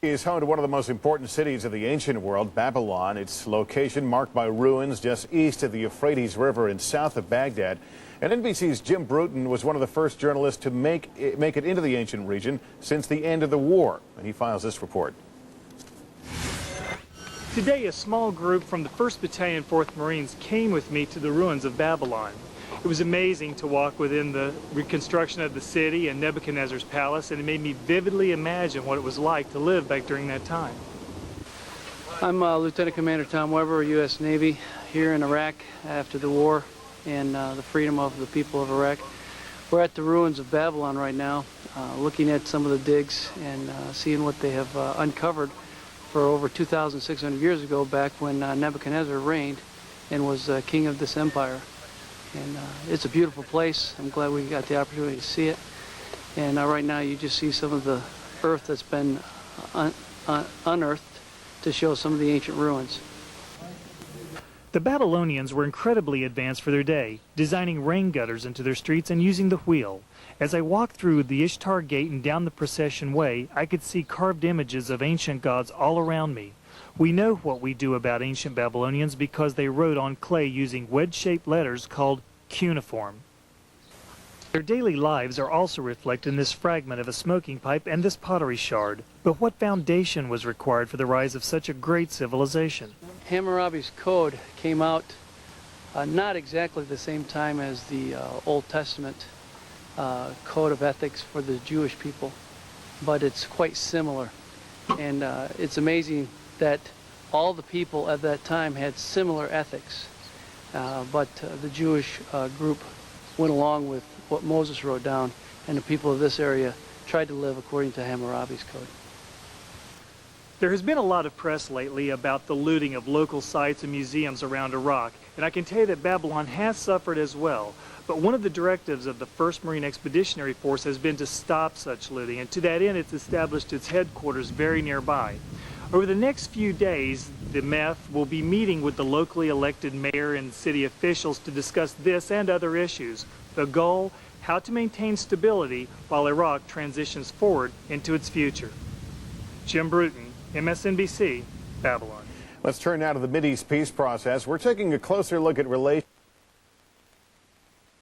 Is home to one of the most important cities of the ancient world, Babylon. Its location marked by ruins just east of the Euphrates River and south of Baghdad. And NBC's Jim Bruton was one of the first journalists to make it into the ancient region since the end of the war. And he files this report. Today, a small group from the 1st Battalion, 4th Marines came with me to the ruins of Babylon. It was amazing to walk within the reconstruction of the city and Nebuchadnezzar's palace, and it made me vividly imagine what it was like to live back during that time. I'm Lieutenant Commander Tom Weber, U.S. Navy, here in Iraq after the war and the freedom of the people of Iraq. We're at the ruins of Babylon right now, looking at some of the digs and seeing what they have uncovered for over 2,600 years ago, back when Nebuchadnezzar reigned and was king of this empire. And it's a beautiful place. I'm glad we got the opportunity to see it. And right now you just see some of the earth that's been unearthed to show some of the ancient ruins. The Babylonians were incredibly advanced for their day, designing rain gutters into their streets and using the wheel. As I walked through the Ishtar Gate and down the procession way, I could see carved images of ancient gods all around me. We know what we do about ancient Babylonians because they wrote on clay using wedge-shaped letters called cuneiform. Their daily lives are also reflected in this fragment of a smoking pipe and this pottery shard. But what foundation was required for the rise of such a great civilization? Hammurabi's Code came out not exactly the same time as the Old Testament Code of Ethics for the Jewish people, but it's quite similar. And it's amazing that all the people at that time had similar ethics, but the Jewish group went along with what Moses wrote down, and the people of this area tried to live according to Hammurabi's Code. There has been a lot of press lately about the looting of local sites and museums around Iraq, and I can tell you that Babylon has suffered as well. But one of the directives of the 1st Marine Expeditionary Force has been to stop such looting, and to that end it's established its headquarters very nearby. Over the next few days, the MEF will be meeting with the locally elected mayor and city officials to discuss this and other issues. The goal, how to maintain stability while Iraq transitions forward into its future. Jim Bruton, MSNBC, Babylon. Let's turn now to the Mideast peace process. We're taking a closer look at relations